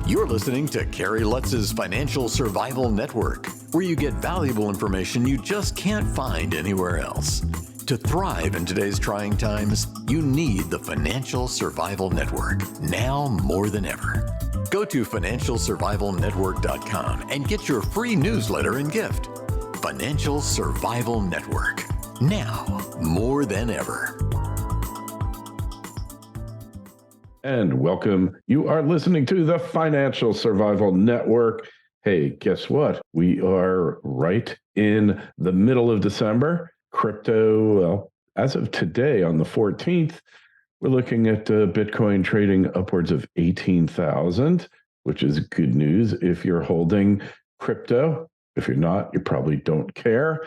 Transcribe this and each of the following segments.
You're listening to Carrie Lutz's Financial Survival Network, where you get valuable information you just can't find anywhere else. To thrive in today's trying times, you need the Financial Survival Network, now more than ever. Go to financialsurvivalnetwork.com and get your free newsletter and gift. Financial Survival Network, now more than ever. And welcome. You are listening to the Financial Survival Network. Hey, guess what? We are right in the middle of December. Crypto, well, as of today on the 14th, we're looking at Bitcoin trading upwards of 18,000, which is good news if you're holding crypto. If you're not, you probably don't care.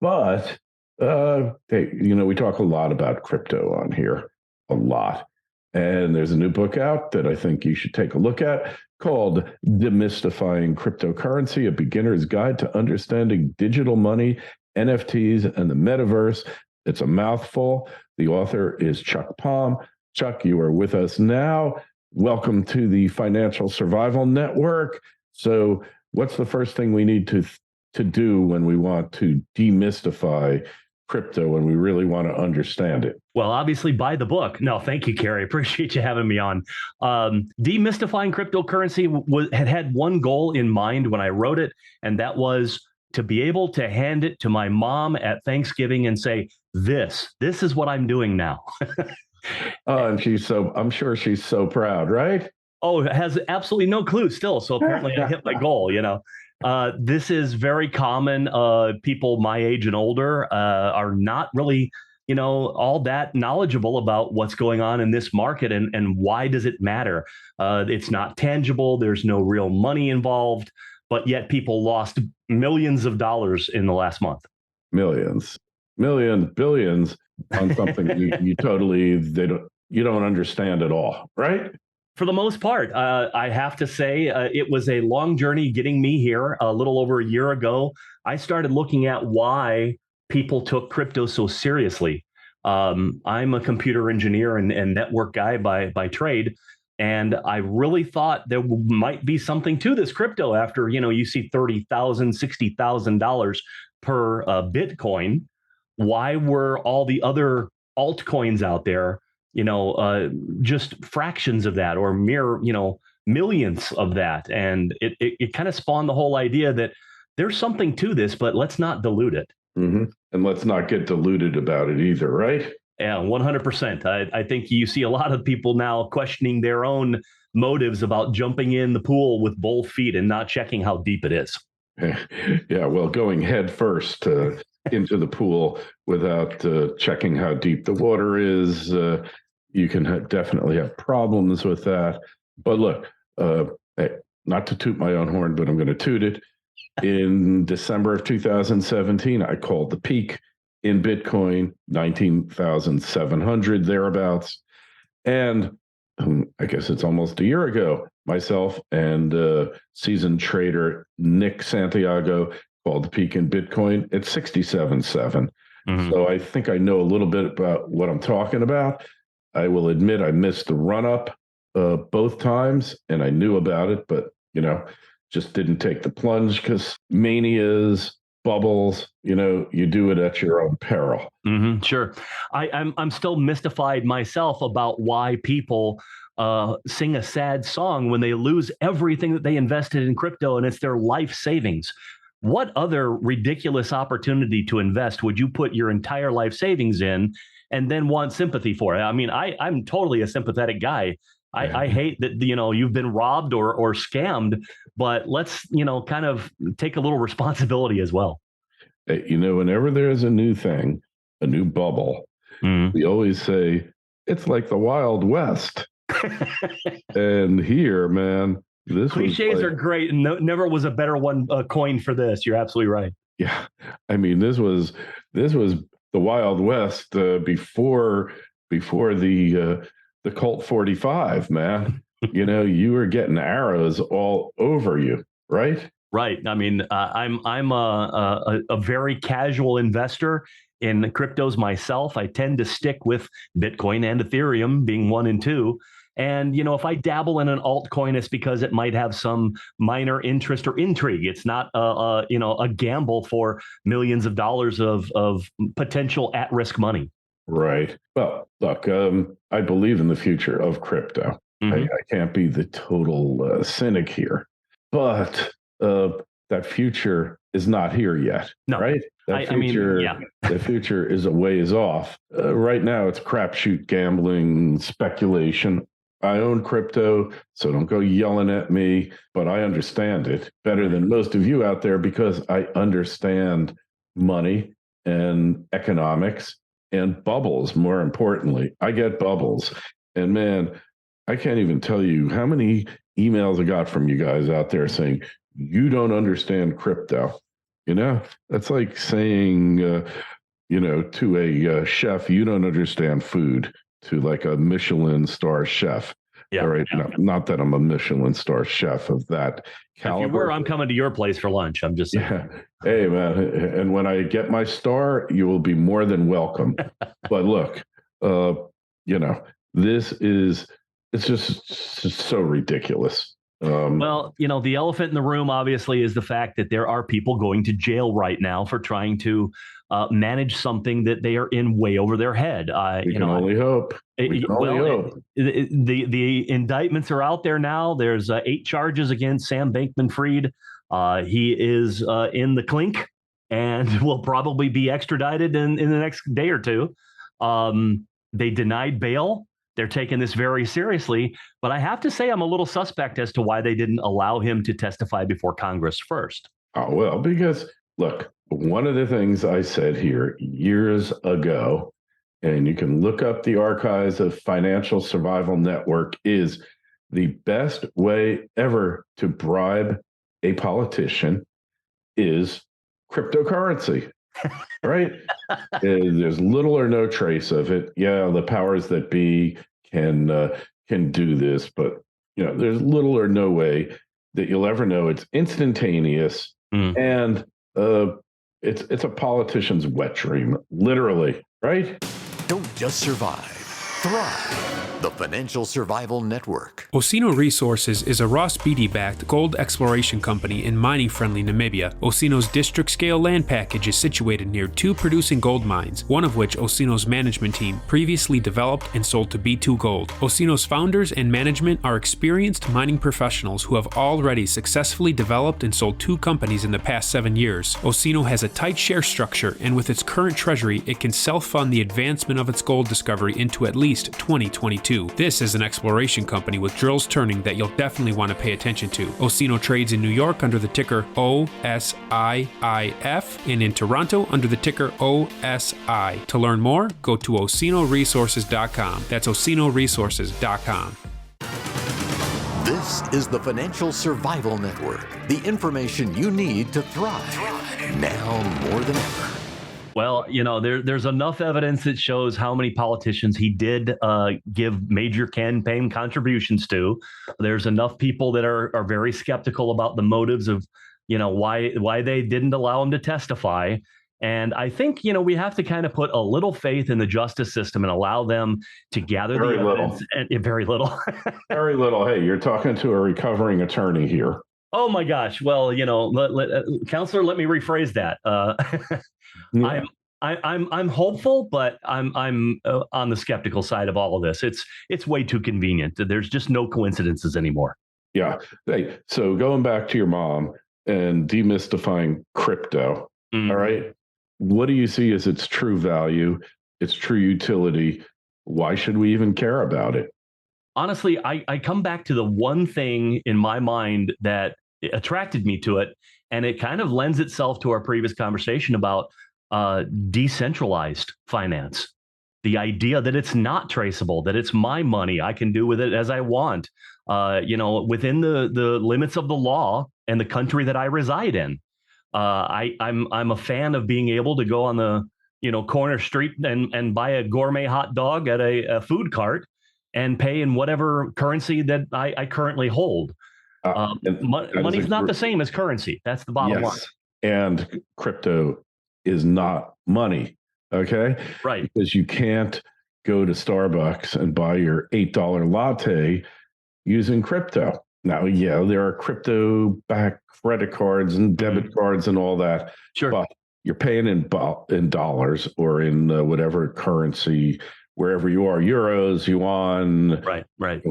But, hey, we talk a lot about crypto on here, a lot. And there's a new book out that I think you should take a look at called Demystifying Cryptocurrency, a beginner's guide to understanding digital money, NFTs, and the metaverse. It's a mouthful. The author is Chuck Palm. Chuck, you are with us now. Welcome to the Financial Survival Network. So what's the first thing we need to do when we want to demystify crypto, when we really want to understand it? Well, obviously buy the book. No, thank you, Carrie. Appreciate you having me on. Demystifying Cryptocurrency had one goal in mind when I wrote it, and that was to be able to hand it to my mom at Thanksgiving and say, this is what I'm doing now. And I'm sure she's so proud, right? Oh, has absolutely no clue still. So apparently I hit my goal, This is very common. People my age and older are not really, all that knowledgeable about what's going on in this market and why does it matter? It's not tangible. There's no real money involved, but yet people lost millions of dollars in the last month. Billions on something you don't understand at all, right? For the most part, I have to say it was a long journey getting me here. A little over a year ago, I started looking at why people took crypto so seriously. I'm a computer engineer and network guy by trade, and I really thought there might be something to this crypto after, you see $30,000, $60,000 per Bitcoin. Why were all the other altcoins out there just fractions of that or mere, millions of that? And it kind of spawned the whole idea that there's something to this, but let's not dilute it. Mm-hmm. And let's not get diluted about it either, right? Yeah, 100%. I think you see a lot of people now questioning their own motives about jumping in the pool with both feet and not checking how deep it is. Yeah, well, going head first into the pool without checking how deep the water is, you can definitely have problems with that. But look, hey, not to toot my own horn, but I'm going to toot it. In December of 2017, I called the peak in Bitcoin, 19,700 thereabouts. And I guess it's almost a year ago, myself and seasoned trader Nick Santiago called the peak in Bitcoin at 67.7. Mm-hmm. So I think I know a little bit about what I'm talking about. I will admit I missed the run-up both times, and I knew about it, but, just didn't take the plunge because manias, bubbles, you do it at your own peril. Mm-hmm, sure. I'm still mystified myself about why people sing a sad song when they lose everything that they invested in crypto and it's their life savings. What other ridiculous opportunity to invest would you put your entire life savings in and then want sympathy for it? I mean, I'm totally a sympathetic guy. I hate that, you've been robbed or scammed, but let's, kind of take a little responsibility as well. Whenever there's a new thing, a new bubble, we always say it's like the Wild West. And here, man, cliches are great, and never was a better one coined for this. You're absolutely right. Yeah, I mean, this was the Wild West before the Colt 45, man. You were getting arrows all over you, right? Right. I mean, I'm a very casual investor in cryptos myself. I tend to stick with Bitcoin and Ethereum being 1 and 2. And, if I dabble in an altcoin, it's because it might have some minor interest or intrigue. It's not a gamble for millions of dollars of potential at-risk money. Right. Well, look, I believe in the future of crypto. Mm-hmm. I can't be the total cynic here, but that future is not here yet. No. Right? That future, the future is a ways off. Right now, it's crapshoot gambling, speculation. I own crypto, so don't go yelling at me, but I understand it better than most of you out there because I understand money and economics and bubbles. More importantly, I get bubbles. And man, I can't even tell you how many emails I got from you guys out there saying, you don't understand crypto. That's like saying, to a chef, you don't understand food, to like a Michelin star chef. Yeah. All right. Yeah. No, not that I'm a Michelin star chef of that caliber. If you were, I'm coming to your place for lunch. I'm just saying. Yeah. Hey, man. And when I get my star, you will be more than welcome. But look, it's just so ridiculous. Well, the elephant in the room, obviously, is the fact that there are people going to jail right now for trying to manage something that they are in way over their head. We can only hope. The indictments are out there now. There's 8 charges against Sam Bankman-Fried. He is in the clink and will probably be extradited in the next day or two. They denied bail. They're taking this very seriously, but I have to say I'm a little suspect as to why they didn't allow him to testify before Congress first. Oh, well, because look, one of the things I said here years ago, and you can look up the archives of Financial Survival Network, is the best way ever to bribe a politician is cryptocurrency. Right? There's little or no trace of it. Yeah, the powers that be can do this, but there's little or no way that you'll ever know. It's instantaneous, and it's a politician's wet dream, literally. Right? Don't just survive, thrive. The Financial Survival Network. Osino Resources is a Ross Beatty-backed gold exploration company in mining-friendly Namibia. Osino's district-scale land package is situated near 2 producing gold mines, one of which Osino's management team previously developed and sold to B2 Gold. Osino's founders and management are experienced mining professionals who have already successfully developed and sold 2 companies in the past 7 years. Osino has a tight share structure, and with its current treasury, it can self-fund the advancement of its gold discovery into at least 2022. This is an exploration company with drills turning that you'll definitely want to pay attention to. Osino trades in New York under the ticker OSIIF and in Toronto under the ticker OSI. To learn more, go to osinoresources.com. That's osinoresources.com. This is the Financial Survival Network. The information you need to thrive now more than ever. Well, there's enough evidence that shows how many politicians he did give major campaign contributions to. There's enough people that are very skeptical about the motives of, why they didn't allow him to testify. And I think, we have to kind of put a little faith in the justice system and allow them to gather the evidence. Very little. Very little. Hey, you're talking to a recovering attorney here. Oh, my gosh. Well, counselor, let me rephrase that. Yeah. I'm hopeful, but I'm on the skeptical side of all of this. It's way too convenient. There's just no coincidences anymore. Yeah. Hey, so going back to your mom and demystifying crypto. All right. What do you see as its true value, its true utility? Why should we even care about it? Honestly, I come back to the one thing in my mind that attracted me to it, and it kind of lends itself to our previous conversation about decentralized finance. The idea that it's not traceable, that it's my money, I can do with it as I want, within the limits of the law and the country that I reside in. I'm a fan of being able to go on the corner street and buy a gourmet hot dog at a food cart and pay in whatever currency that I currently hold. Money's not the same as currency. That's the bottom line. And crypto is not money. Okay. Right. Because you can't go to Starbucks and buy your $8 latte using crypto. Now, yeah, there are crypto-backed credit cards and debit cards and all that. Sure. But you're paying in dollars or in whatever currency, wherever you are, euros, yuan, Right.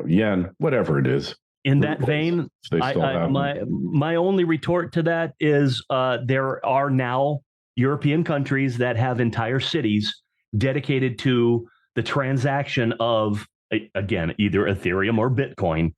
Yen, whatever it is. In that vein, my only retort to that is there are now European countries that have entire cities dedicated to the transaction of, again, either Ethereum or Bitcoin,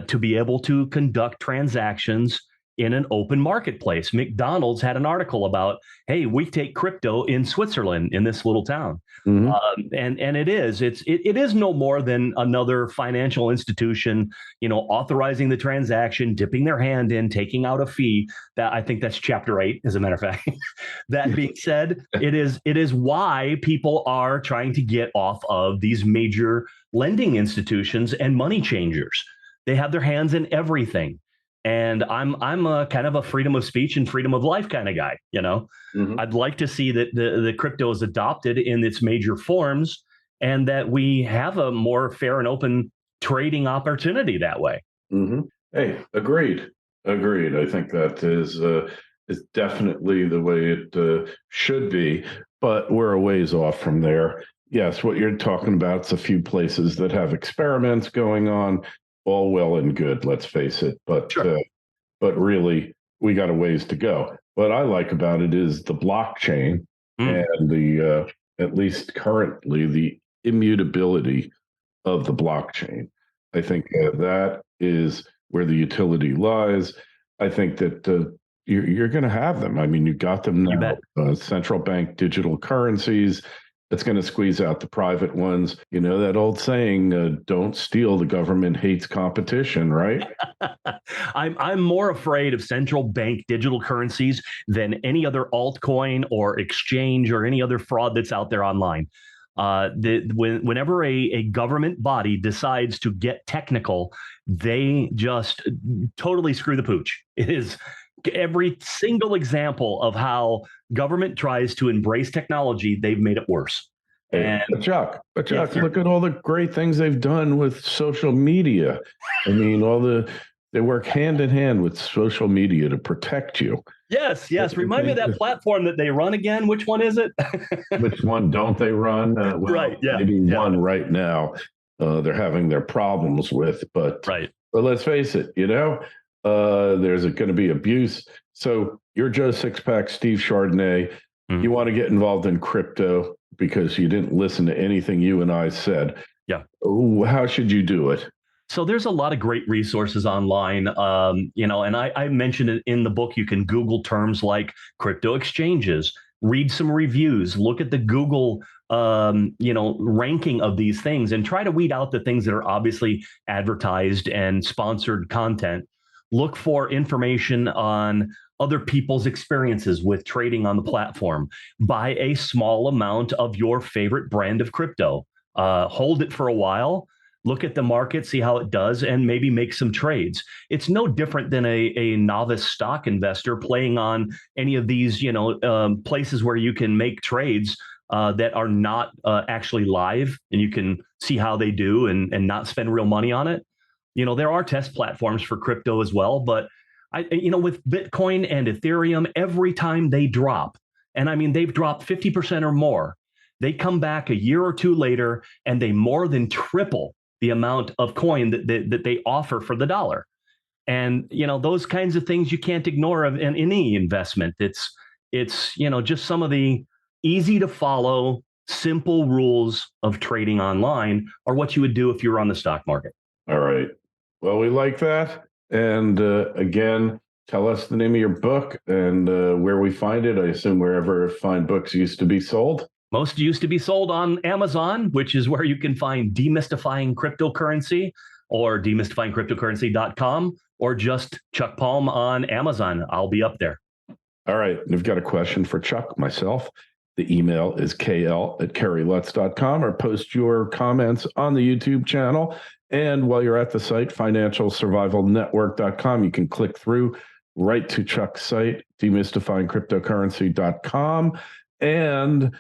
to be able to conduct transactions in an open marketplace. McDonald's had an article about, hey, we take crypto in Switzerland, in this little town. And it is no more than another financial institution, authorizing the transaction, dipping their hand in, taking out a fee. That, I think that's Chapter 8, as a matter of fact. That being said, it is why people are trying to get off of these major lending institutions and money changers. They have their hands in everything. And I'm a kind of a freedom of speech and freedom of life kind of guy. I'd like to see that the crypto is adopted in its major forms, and that we have a more fair and open trading opportunity that way. Hey, agreed. I think that is definitely the way it should be, but we're a ways off from there. Yes, what you're talking about is a few places that have experiments going on. All well and good, let's face it. But sure. But really, we got a ways to go. What I like about it is the blockchain and the, at least currently, the immutability of the blockchain. I think that is where the utility lies. I think that you're going to have them. I mean, you got them now. Central bank digital currencies. It's going to squeeze out the private ones. That old saying, don't steal, the government hates competition, right? I'm more afraid of central bank digital currencies than any other altcoin or exchange or any other fraud that's out there online. Whenever a government body decides to get technical, they just totally screw the pooch. It is every single example of how government tries to embrace technology, they've made it worse. But Chuck, yes, look at all the great things they've done with social media. I mean, they work hand in hand with social media to protect you. Yes. Remind me of that platform that they run again. Which one is it? Which one don't they run? Right. Yeah. Maybe one right now they're having their problems with, but let's face it, there's going to be abuse. So you're Joe Sixpack, Steve Chardonnay. You want to get involved in crypto because you didn't listen to anything you and I said. Yeah. How should you do it? So there's a lot of great resources online, and I mentioned it in the book. You can Google terms like crypto exchanges, read some reviews, look at the Google, ranking of these things, and try to weed out the things that are obviously advertised and sponsored content. Look for information on other people's experiences with trading on the platform. Buy a small amount of your favorite brand of crypto. Hold it for a while. Look at the market, see how it does, and maybe make some trades. It's no different than a novice stock investor playing on any of these, places where you can make trades that are not actually live, and you can see how they do and not spend real money on it. There are test platforms for crypto as well, but with Bitcoin and Ethereum, every time they drop, and I mean, they've dropped 50% or more, they come back a year or two later and they more than triple the amount of coin that they offer for the dollar. And, those kinds of things you can't ignore in any investment. It's just some of the easy to follow, simple rules of trading online are what you would do if you were on the stock market. All right. Well, we like that. And again, tell us the name of your book and where we find it. I assume wherever fine books used to be sold. Most used to be sold on Amazon, which is where you can find Demystifying Cryptocurrency or demystifyingcryptocurrency.com, or just Chuck Palm on Amazon. I'll be up there. All right. We've got a question for Chuck, myself. The email is kl@kerrylutz.com, or post your comments on the YouTube channel. And while you're at the site, financialsurvivalnetwork.com, you can click through right to Chuck's site, demystifyingcryptocurrency.com. And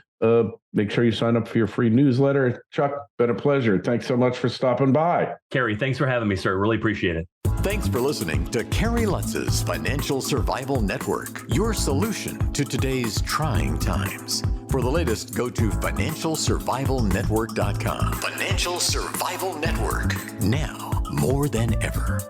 make sure you sign up for your free newsletter. Chuck, been a pleasure. Thanks so much for stopping by. Kerry, thanks for having me, sir. Really appreciate it. Thanks for listening to Kerry Lutz's Financial Survival Network, your solution to today's trying times. For the latest, go to financialsurvivalnetwork.com. Financial Survival Network, now more than ever.